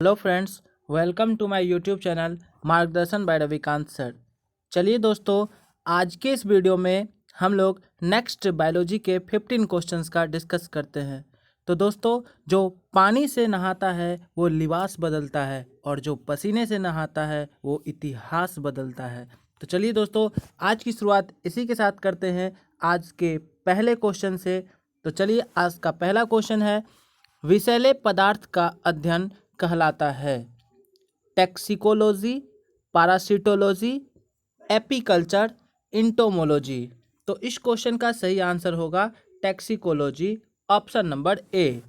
Hello friends, welcome to my YouTube channel मार्गदर्शन by Ravikant sir. चलिए दोस्तों, आज के इस वीडियो में हम लोग नेक्स्ट बायोलॉजी के 15 क्वेश्चंस का डिस्कस करते हैं। तो दोस्तों, जो पानी से नहाता है वो लिबास बदलता है और जो पसीने से नहाता है वो इतिहास बदलता है। तो चलिए दोस्तों, आज की शुरुआत इसी के साथ करते हैं, आज के पहले क्वेश्चन से। तो चलिए, आज का पहला क्वेश्चन है, विषैले पदार्थ का अध्ययन कहलाता है टैक्सिकोलॉजी, पारासिटोलॉजी, एपीकल्चर, इंटोमोलॉजी। तो इस क्वेश्चन का सही आंसर होगा टैक्सिकोलॉजी, ऑप्शन नंबर ए।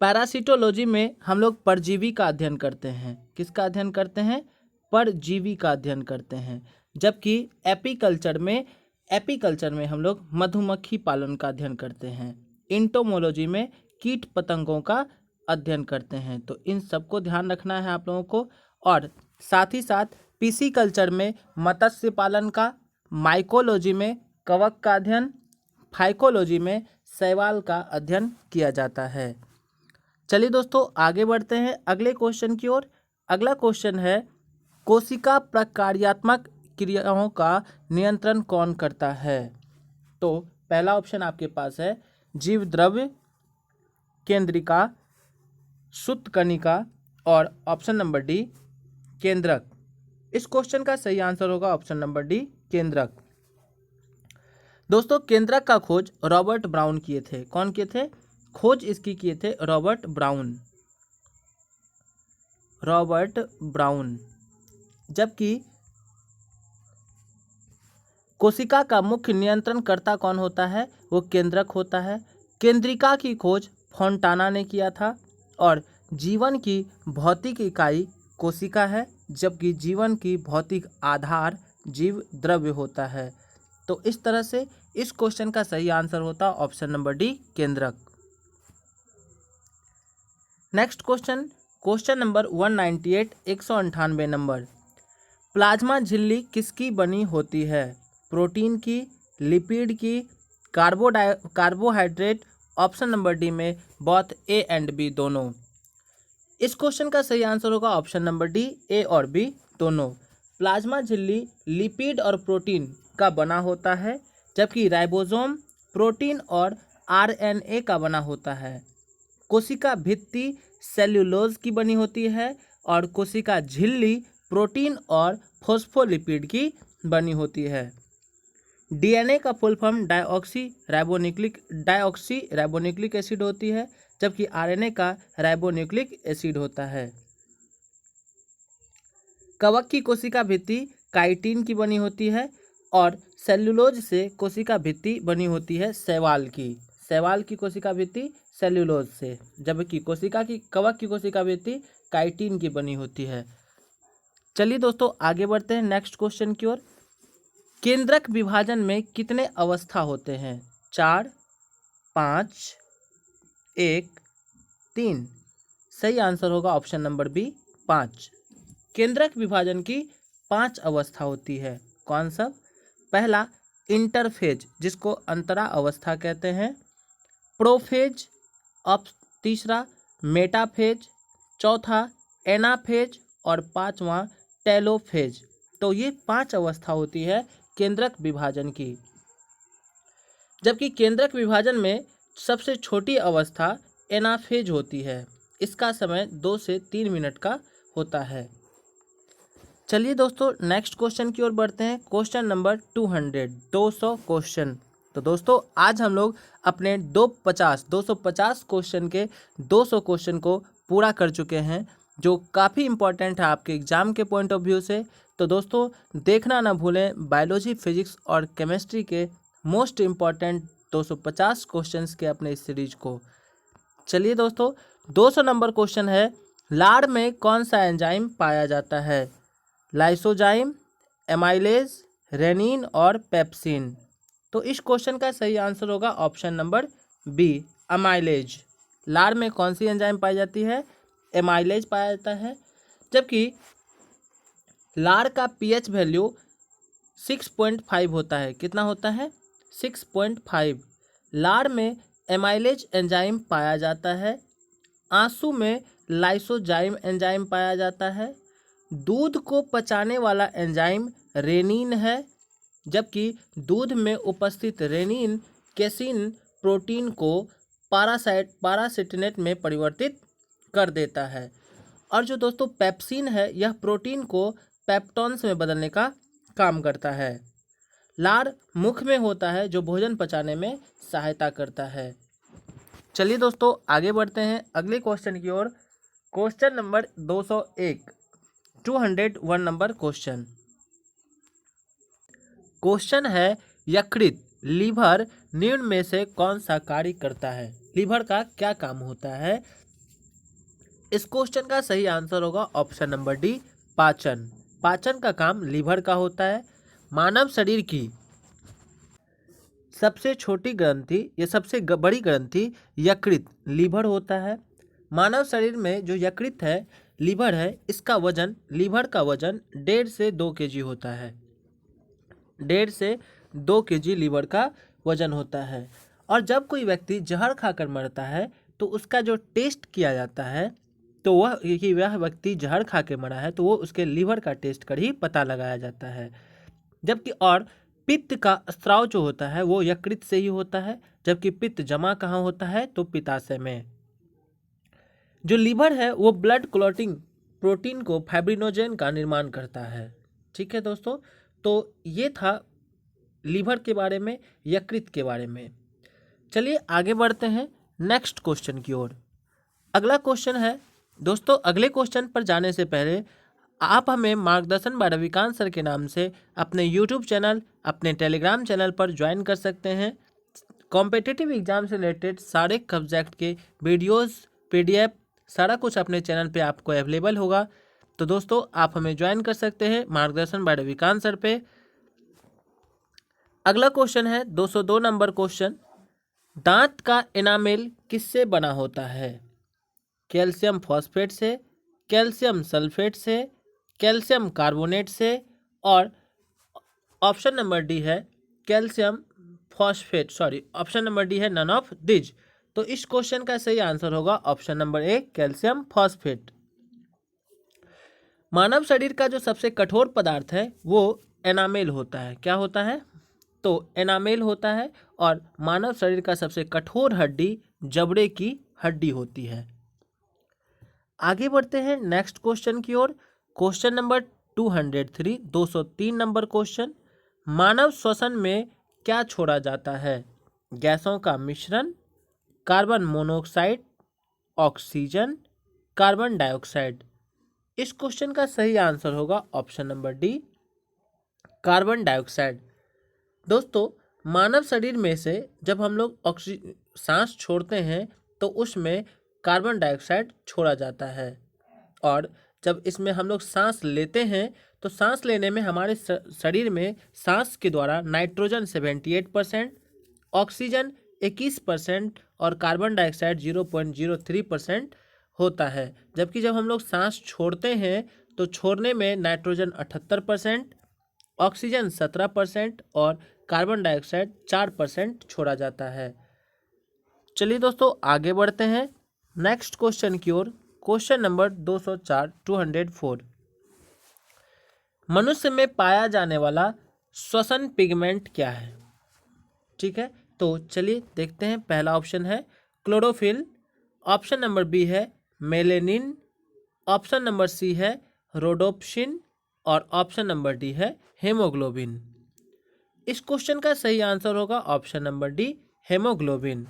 पैरासिटोलॉजी में हम लोग परजीवी का अध्ययन करते हैं। किसका अध्ययन करते हैं? परजीवी का अध्ययन करते हैं। जबकि एपीकल्चर में हम लोग मधुमक्खी पालन का अध्ययन करते हैं। इंटोमोलॉजी में कीट पतंगों का अध्ययन करते हैं। तो इन सबको ध्यान रखना है आप लोगों को। और साथ ही साथ पीसी कल्चर में मत्स्य पालन का, माइकोलॉजी में कवक का अध्ययन, फाइकोलॉजी में शैवाल का अध्ययन किया जाता है। चलिए दोस्तों, आगे बढ़ते हैं अगले क्वेश्चन की ओर। अगला क्वेश्चन है, कोशिका प्रकार्यात्मक क्रियाओं का नियंत्रण कौन करता है? तो पहला ऑप्शन आपके पास है जीव द्रव्य, केंद्रिका, सूत्तकणिका और ऑप्शन नंबर डी केंद्रक। इस क्वेश्चन का सही आंसर होगा ऑप्शन नंबर डी केंद्रक। दोस्तों, केंद्रक का खोज रॉबर्ट ब्राउन किए थे। कौन किए थे? खोज इसकी किए थे रॉबर्ट ब्राउन। जबकि कोशिका का मुख्य नियंत्रणकर्ता कौन होता है? वो केंद्रक होता है। केंद्रिका की खोज फोंटाना ने किया था। और जीवन की भौतिक इकाई कोशिका है, जबकि जीवन की भौतिक आधार जीव द्रव्य होता है। तो इस तरह से इस क्वेश्चन का सही आंसर होता ऑप्शन नंबर डी केंद्रक। Next question number 198, 198 number. Plasma झिल्ली किसकी बनी होती है? प्रोटीन की, लिपिड की, कार्बोहाइड्रेट, ऑप्शन नंबर डी में बोथ ए एंड बी दोनों। इस क्वेश्चन का सही आंसर होगा ऑप्शन नंबर डी, ए और बी दोनों। प्लाज्मा झिल्ली लिपिड और प्रोटीन का बना होता है, जबकि राइबोसोम प्रोटीन और आरएनए का बना होता है। कोशिका भित्ति सेल्यूलोज की बनी होती है और कोशिका झिल्ली प्रोटीन और फॉस्फोलिपिड की बनी होती है। डीएनए का full form diauxie ribonucleic acid होती है, जबकि आरएनए का राइबोन्यूक्लिक एसिड होता है। कवक की कोशिका भित्ति काइटिन की बनी होती है और सेल्यूलोज से कोशिका भित्ति बनी होती है शैवाल की कोशिका भित्ति सेल्यूलोज से, जबकि कवक की कोशिका भित्ति काइटिन की बनी होती है। चलिए दोस्तों, आगे बढ़ते हैं नेक्स्ट क्वेश्चन की ओर। केंद्रक विभाजन में कितने अवस्था होते हैं? 4, 5, 1, 3। सही आंसर होगा ऑप्शन नंबर बी 5। केंद्रक विभाजन की 5 अवस्था होती है। कौन सा? पहला इंटरफेज, जिसको अंतरा अवस्था कहते हैं। प्रोफेज, तीसरा मेटाफेज, चौथा एनाफेज और पांचवा टेलोफेज। तो ये 5 अवस्था होती है केंद्रक विभाजन की। जबकि केंद्रक विभाजन में सबसे छोटी अवस्था एनाफेज होती है। इसका समय 2 से 3 मिनट का होता है। चलिए दोस्तों, नेक्स्ट क्वेश्चन की ओर बढ़ते हैं। Question number 200 question. तो दोस्तों, आज हम लोग अपने 250 क्वेश्चन के 200 क्वेश्चन को पूरा कर चुके हैं, जो काफ़ी इंपॉर्टेंट है आपके एग्जाम के पॉइंट ऑफ व्यू से। तो दोस्तों, देखना ना भूलें बायोलॉजी, फिजिक्स और केमिस्ट्री के मोस्ट इम्पॉर्टेंट 250 क्वेश्चंस के अपने इस सीरीज को। चलिए दोस्तों, 200 नंबर क्वेश्चन है, लाड़ में कौन सा एंजाइम पाया जाता है? लाइसोजाइम, एमाइलेज, रेनिन और पेप्सिन। तो इस क्वेश्चन का सही आंसर होगा ऑप्शन नंबर बी एमाइलेज। लाड़ में कौन सी एंजाइम पाई जाती है? एमाइलेज पाया जाता है। जबकि लाड़ का पीएच वैल्यू 6.5 होता है। कितना होता है? 6.5। लाड़ में एमाइलेज एंजाइम पाया जाता है। आंसू में लाइसोजाइम एंजाइम पाया जाता है। दूध को पचाने वाला एंजाइम रेनिन है, जबकि दूध में उपस्थित रेनिन केसिन प्रोटीन को पारासिटिनेट में परिवर्तित कर देता है। और जो दोस्तों पेप्सिन है, यह प्रोटीन को पेप्टोन्स में बदलने का काम करता है। लार मुख में होता है जो भोजन पचाने में सहायता करता है। चलिए दोस्तों आगे बढ़ते हैं अगले क्वेश्चन की ओर। Question number 201, 201 number question. Question है यकृत लीवर निम्न में से कौन सा कार्य करता है? लीवर का क्या काम होता है? इस क्वेश्चन का सही आंसर होगा ऑप्शन नंबर डी, पाचन। पाचन का काम लीवर का होता है। मानव शरीर की सबसे छोटी ग्रंथि या सबसे बड़ी ग्रंथि यकृत लीवर होता है। मानव शरीर में जो यकृत है, लीवर है, इसका वजन, लीवर का वजन 1.5 से 2 kg होता है। 1.5 से 2 kg लीवर का वजन होता है। और जब कोई व्यक्ति जहर खाकर मरता है तो उसका जो टेस्ट किया जाता है, तो वह व्यक्ति जहर खा के मरा है तो वो उसके लीवर का टेस्ट कर ही पता लगाया जाता है। जबकि और पित्त का स्राव जो होता है वो यकृत से ही होता है, जबकि पित्त जमा कहाँ होता है? तो पित्ताशय में। जो लीवर है वो ब्लड क्लॉटिंग प्रोटीन को फाइब्रिनोजेन का निर्माण करता है। ठीक है दोस्तों, तो ये था लीवर के बारे में, यकृत के बारे में। चलिए आगे बढ़ते हैं नेक्स्ट क्वेश्चन की ओर। अगला क्वेश्चन है दोस्तों, अगले क्वेश्चन पर जाने से पहले आप हमें मार्गदर्शन बाय रविकांत सर के नाम से अपने यूट्यूब चैनल, अपने टेलीग्राम चैनल पर ज्वाइन कर सकते हैं। कॉम्पिटिटिव एग्जाम से रिलेटेड सारे सब्जेक्ट के वीडियोस, PDF सारा कुछ अपने चैनल पे आपको अवेलेबल होगा। तो दोस्तों आप हमें ज्वाइन कर सकते हैं मार्गदर्शन बाय रविकांत सर पे। अगला क्वेश्चन है 202 नंबर क्वेश्चन। दांत का एनामेल किससे बना होता है? कैल्शियम फॉस्फेट से, कैल्शियम सल्फेट से, कैल्शियम कार्बोनेट से, और ऑप्शन नंबर डी है calcium phosphate, option number D है नन ऑफ दिज। तो इस क्वेश्चन का सही आंसर होगा option number A, calcium phosphate. मानव शरीर का जो सबसे कठोर पदार्थ है वो एनामेल होता है। क्या होता है? तो एनामेल होता है। और मानव शरीर का सबसे कठोर हड्डी जबड़े की हड्डी होती है। आगे बढ़ते हैं नेक्स्ट क्वेश्चन की ओर। Question number 203, 203 number question. मानव श्वसन में क्या छोड़ा जाता है? गैसों का मिश्रण, carbon monoxide, oxygen, carbon dioxide. इस क्वेश्चन का सही आंसर होगा option number D, carbon dioxide. दोस्तों मानव शरीर में से जब हम लोग सांस छोड़ते हैं तो उसमें कार्बन डाइऑक्साइड छोड़ा जाता है। और जब इसमें हम लोग सांस लेते हैं तो सांस लेने में हमारे शरीर में सांस के द्वारा नाइट्रोजन 78%, ऑक्सीजन 21% और कार्बन डाइऑक्साइड 0.03% होता है। जबकि जब हम लोग सांस छोड़ते हैं तो छोड़ने में नाइट्रोजन 78%, ऑक्सीजन 17% और कार्बन डाइऑक्साइड 4% छोड़ा जाता है। चलिए दोस्तों आगे बढ़ते हैं नेक्स्ट क्वेश्चन की ओर। Question number 204, 204। मनुष्य में पाया जाने वाला श्वसन पिगमेंट क्या है? ठीक है, तो चलिए देखते हैं। पहला ऑप्शन है क्लोरोफिल, ऑप्शन नंबर बी है मेलेनिन, ऑप्शन नंबर सी है रोडोप्सिन और ऑप्शन नंबर डी है हेमोग्लोबिन। इस क्वेश्चन का सही आंसर होगा ऑप्शन नंबर डी, हेमोग्लोबिन।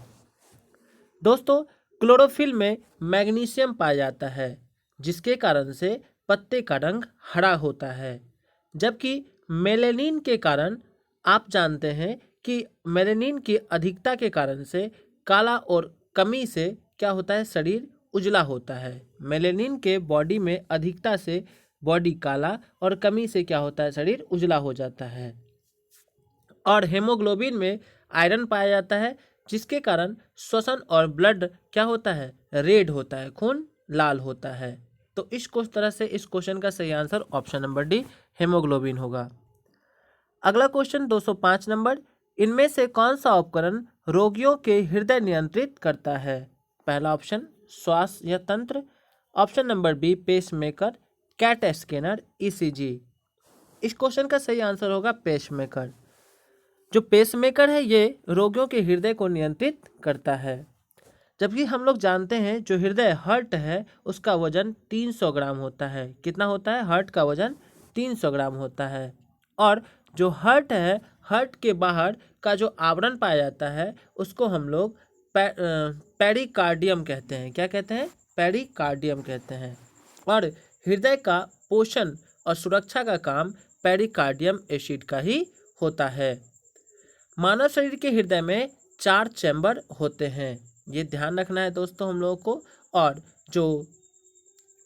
दोस्तों क्लोरोफिल में मैग्नीशियम पाया जाता है जिसके कारण से पत्ते का रंग हरा होता है। जबकि मेलेनिन के कारण आप जानते हैं कि मेलेनिन की अधिकता के कारण से काला और कमी से क्या होता है? शरीर उजला होता है। मेलेनिन के बॉडी में अधिकता से बॉडी काला और कमी से क्या होता है? शरीर उजला हो जाता है। और हेमोग्लोबिन में आयरन पाया जाता है जिसके कारण श्वसन और ब्लड क्या होता है? रेड होता है, खून लाल होता है। तो इस तरह से इस क्वेश्चन का सही answer option number D, haemoglobin होगा। अगला क्वेश्चन 205 नंबर। इनमें से कौन सा उपकरण रोगियों के हृदय नियंत्रित करता है? पहला ऑप्शन श्वास तंत्र, option number B pacemaker, CAT scanner, ECG. इस क्वेश्चन का सही आंसर होगा पेसमेकर। जो पेसमेकर है ये रोगियों के हृदय को नियंत्रित करता है। जबकि हम लोग जानते हैं जो हृदय हार्ट है उसका वजन 300 ग्राम होता है। कितना होता है? हार्ट का वजन 300 ग्राम होता है। और जो हार्ट है, हार्ट के बाहर का जो आवरण पाया जाता है उसको हम लोग पेरिकार्डियम कहते हैं। क्या कहते हैं? पेरिकार्डियम कहते हैं। और हृदय का पोषण और सुरक्षा का काम पेरिकार्डियम एसिड का ही होता है। मानव शरीर के हृदय में 4 चैम्बर होते हैं, ये ध्यान रखना है दोस्तों हम लोगों को। और जो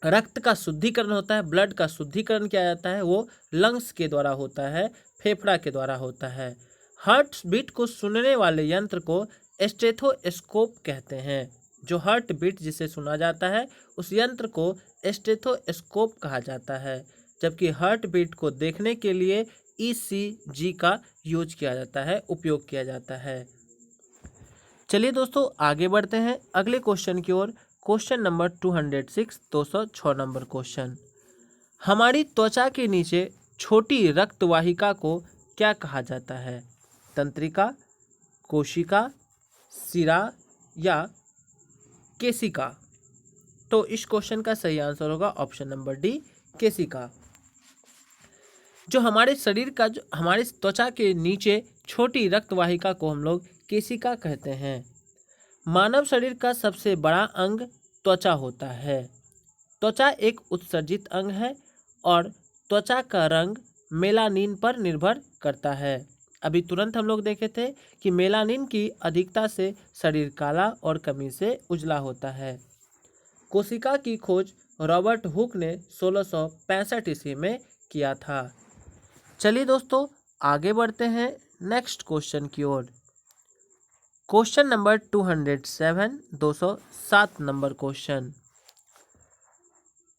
रक्त का शुद्धिकरण होता है, ब्लड का शुद्धिकरण किया जाता है, वो लंग्स के द्वारा होता है, फेफड़ा के द्वारा होता है। हार्ट बीट को सुनने वाले यंत्र को स्टेथोस्कोप कहते हैं। जो हार्ट बीट जिसे सुना जाता है उस यंत्र को स्टेथोस्कोप कहा जाता है। जबकि हार्ट बीट को देखने के लिए ईसीजी का यूज किया जाता है, उपयोग किया जाता है। चलिए दोस्तों आगे बढ़ते हैं अगले क्वेश्चन की ओर। Question number 206, 206 number question. हमारी त्वचा के नीचे छोटी रक्त वाहिका को क्या कहा जाता है? तंत्रिका, कोशिका, सिरा या केशिका? तो इस क्वेश्चन का सही आंसर होगा ऑप्शन नंबर डी, केशिका। जो हमारे शरीर का जो हमारे त्वचा के नीचे छोटी रक्त वाहिका को हम लोग केशिका कहते हैं। मानव शरीर का सबसे बड़ा अंग त्वचा होता है। त्वचा एक उत्सर्जित अंग है और त्वचा का रंग मेलानिन पर निर्भर करता है। अभी तुरंत हम लोग देखे थे कि मेलानिन की अधिकता से शरीर काला और कमी से उजला होता है। कोशिका की खोज रॉबर्ट हुक ने 1665 ईस्वी में किया था। चलिए दोस्तों आगे बढ़ते हैं नेक्स्ट क्वेश्चन की ओर। Question number 207, 207 number question.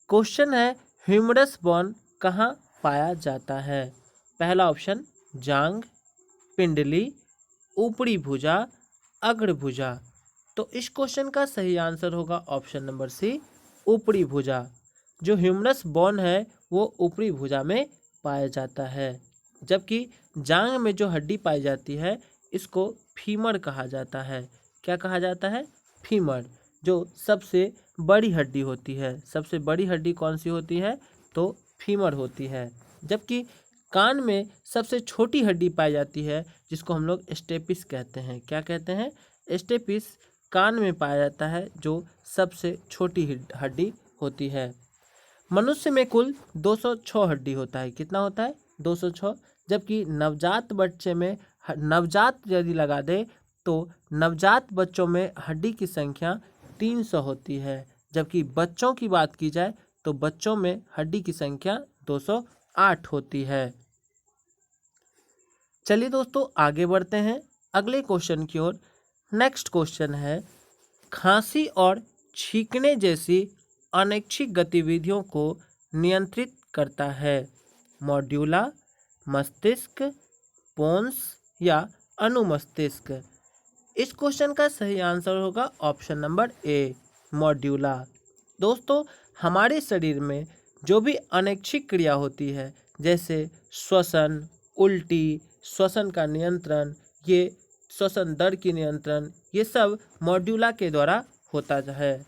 Question है ह्यूमरस बोन कहाँ पाया जाता है? पहला ऑप्शन जांघ, पिंडली, ऊपरी भुजा, अग्र भुजा। तो इस क्वेश्चन का सही आंसर होगा ऑप्शन नंबर सी, ऊपरी भुजा। जो ह्यूमरस बोन है वो ऊपरी भुजा में पाया जाता है। जबकि जांघ में जो हड्डी पाई जाती है इसको फीमर कहा जाता है। क्या कहा जाता है? फीमर, जो सबसे बड़ी हड्डी होती है। सबसे बड़ी हड्डी कौन सी होती है? तो फीमर होती है। जबकि कान में सबसे छोटी हड्डी पाई जाती है जिसको हम लोग स्टेपिस कहते हैं। क्या कहते हैं? स्टेपिस कान में पाया जाता है जो सबसे छोटी हड्डी होती है। मनुष्य में कुल 206 हड्डी होता है। कितना होता है? 206। जबकि नवजात बच्चे में नवजात यदि लगा दे तो नवजात बच्चों में हड्डी की संख्या 300 होती है। जबकि बच्चों की बात की जाए तो बच्चों में हड्डी की संख्या 208 होती है। चलिए दोस्तों आगे बढ़ते हैं अगले क्वेश्चन की ओर। नेक्स्ट क्वेश्चन है खांसी और छींकने जैसी अनैच्छिक गतिविधियों को नियंत्रित करता है? मॉड्यूला, मस्तिष्क, पोन्स या अनुमस्तिष्क? इस क्वेश्चन का सही आंसर होगा ऑप्शन नंबर ए, मॉड्यूला। दोस्तों हमारे शरीर में जो भी अनैच्छिक क्रिया होती है जैसे श्वसन, उल्टी, श्वसन का नियंत्रण, ये श्वसन दर की नियंत्रण, ये सब मॉड्यूला के द्वारा होता है।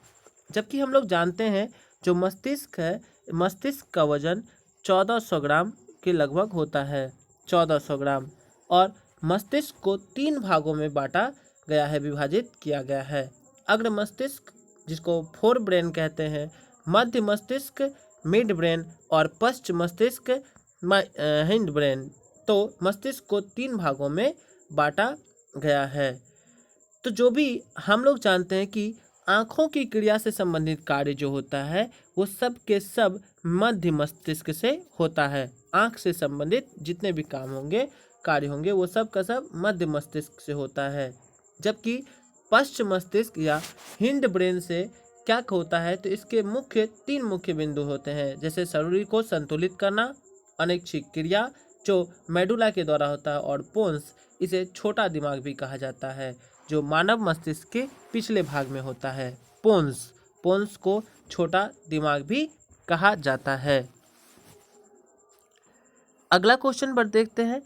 जबकि हम लोग जानते हैं जो मस्तिष्क है, मस्तिष्क का वजन 1400 ग्राम के लगभग होता है, 1400 ग्राम। और मस्तिष्क को 3 भागों में बांटा गया है, विभाजित किया गया है। अग्र मस्तिष्क जिसको फोर ब्रेन कहते हैं, मध्य मस्तिष्क मिड ब्रेन और पश्च मस्तिष्क हिंड ब्रेन। तो मस्तिष्क को 3 भागों में बांटा गया है। तो जो भी हम लोग जानते हैं कि आँखों की क्रिया से संबंधित कार्य जो होता है वो सब के सब मध्य मस्तिष्क से होता है। आँख से संबंधित जितने भी काम होंगे, कार्य होंगे, वो सब का सब मध्य मस्तिष्क से होता है। जबकि पश्च मस्तिष्क या हिंड ब्रेन से क्या होता है तो इसके 3 मुख्य बिंदु होते हैं। जैसे शरीर को संतुलित करना, अनैच्छिक क्रिया जो मेडुला के द्वारा होता है, और पोन्स, इसे छोटा दिमाग भी कहा जाता है, जो मानव मस्तिष्क के पिछले भाग में होता है। पोन्स पोन्स को छोटा दिमाग भी कहा जाता है। अगला क्वेश्चन पर देखते हैं।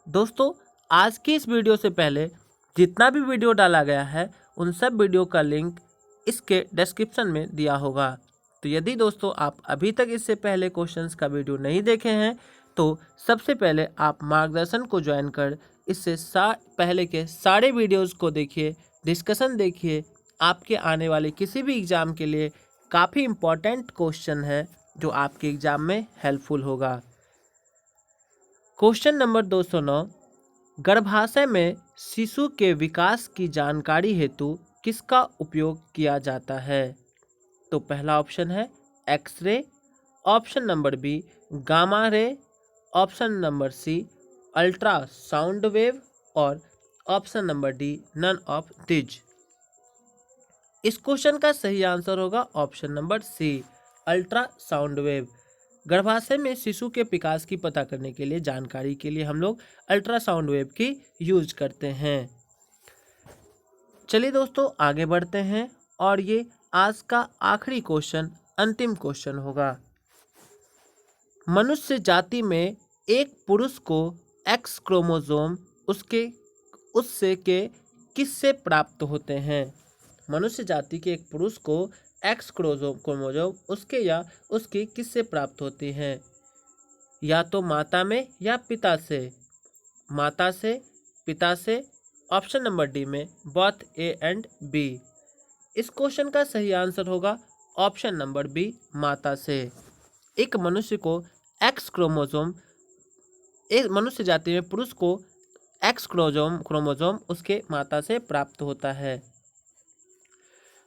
दोस्तों, आज की इस वीडियो से पहले जितना भी वीडियो डाला गया है उन सब वीडियो का लिंक इसके डिस्क्रिप्शन में दिया होगा। तो यदि दोस्तों आप अभी तक इससे पहले क्वेश्चंस का वीडियो नहीं देखे हैं तो सबसे पहले आप मार्गदर्शन को ज्वाइन कर इससे पहले के सारे वीडियोस को देखिए, डिस्कशन देखिए। आपके आने वाले किसी भी एग्ज़ाम के लिए काफ़ी इम्पोर्टेंट क्वेश्चन है जो आपके एग्ज़ाम में हेल्पफुल होगा। क्वेश्चन नंबर 209, गर्भाशय में शिशु के विकास की जानकारी हेतु किसका उपयोग किया जाता है? तो पहला ऑप्शन है X-ray, option number B gamma ray, option number C ultrasound wave और option number D none of these. इस क्वेश्चन का सही आंसर होगा option number C ultrasound wave. गर्भाशय में शिशु के विकास की पता करने के लिए जानकारी के लिए हम लोग अल्ट्रासाउंड वेव की यूज करते हैं। चलिए दोस्तों आगे बढ़ते हैं और ये आज का आखिरी क्वेश्चन, अंतिम क्वेश्चन होगा। मनुष्य जाति में एक पुरुष को एक्स क्रोमोसोम उससे के किससे प्राप्त होते हैं? मनुष्य जाति के एक पुरुष को एक्स क्रोमोसोम उसके या उसकी किससे प्राप्त होती हैं? या तो माता में या पिता से। माता से, पिता से, ऑप्शन नंबर डी में बोथ ए एंड बी। इस क्वेश्चन का सही आंसर होगा ऑप्शन नंबर बी माता से। एक मनुष्य को एक्स क्रोमोसोम, एक मनुष्य जाति में पुरुष को एक्स क्रोमोसोम उसके माता से प्राप्त होता है।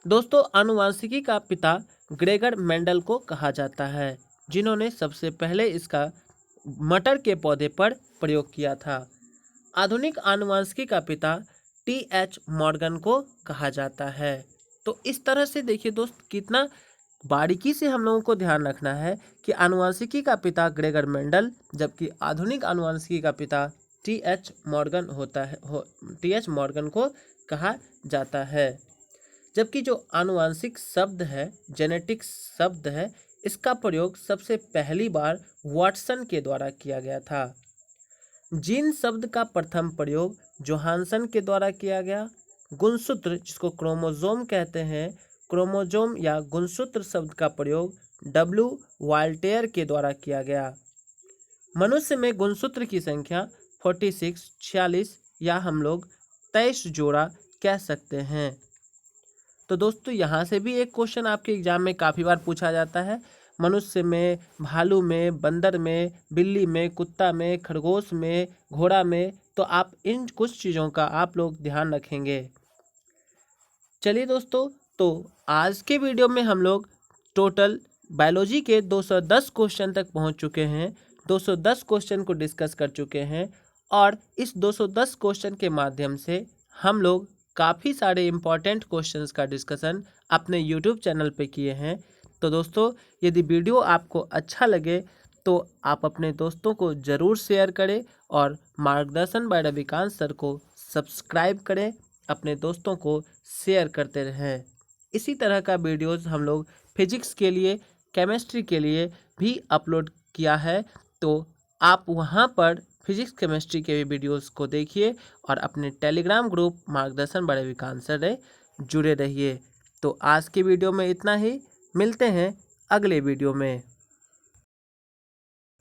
दोस्तों, आनुवांशिकी का पिता ग्रेगर मेंडल को कहा जाता है, जिन्होंने सबसे पहले इसका मटर के पौधे पर प्रयोग किया था। आधुनिक आनुवांशिकी का पिता टी.एच. मॉर्गन को कहा जाता है। तो इस तरह से देखिए दोस्त, कितना बारीकी से हम लोगों को ध्यान रखना है कि आनुवांशिकी का पिता ग्रेगर मेंडल, जबकि आधुनिक आनुवांशिकी का पिता टी.एच. मॉर्गन होता है, टी.एच. मॉर्गन को कहा जाता है। जबकि जो आनुवांशिक शब्द है, जेनेटिक्स शब्द है, इसका प्रयोग सबसे पहली बार वाटसन के द्वारा किया गया था। जीन शब्द का प्रथम प्रयोग जोहानसन के द्वारा किया गया। गुणसूत्र, जिसको क्रोमोसोम कहते हैं, क्रोमोसोम या गुणसूत्र शब्द का प्रयोग डब्ल्यू वाल्टेयर के द्वारा किया गया। मनुष्य में गुणसूत्र की संख्या 46 या हम लोग 23 जोड़ा कह सकते हैं। तो दोस्तों, यहाँ से भी एक क्वेश्चन आपके एग्जाम में काफ़ी बार पूछा जाता है। मनुष्य में, भालू में, बंदर में, बिल्ली में, कुत्ता में, खरगोश में, घोड़ा में, तो आप इन कुछ चीज़ों का आप लोग ध्यान रखेंगे। चलिए दोस्तों, तो आज के वीडियो में हम लोग टोटल बायोलॉजी के 210 क्वेश्चन तक पहुंच चुके हैं। 210 क्वेश्चन को डिस्कस कर चुके हैं और इस 210 क्वेश्चन के माध्यम से हम लोग काफ़ी सारे इम्पॉर्टेंट क्वेश्चंस का डिस्कशन अपने यूट्यूब चैनल पे किए हैं। तो दोस्तों, यदि वीडियो आपको अच्छा लगे तो आप अपने दोस्तों को ज़रूर शेयर करें और मार्गदर्शन बाय रविकांत सर को सब्सक्राइब करें, अपने दोस्तों को शेयर करते रहें। इसी तरह का वीडियोस हम लोग फिजिक्स के लिए, केमिस्ट्री के लिए भी अपलोड किया है, तो आप वहां पर फिजिक्स केमिस्ट्री के भी वीडियोस को देखिए और अपने टेलीग्राम ग्रुप मार्गदर्शन बाय रविकांत सर से जुड़े रहिए। तो आज की वीडियो में इतना ही, मिलते हैं अगले वीडियो में।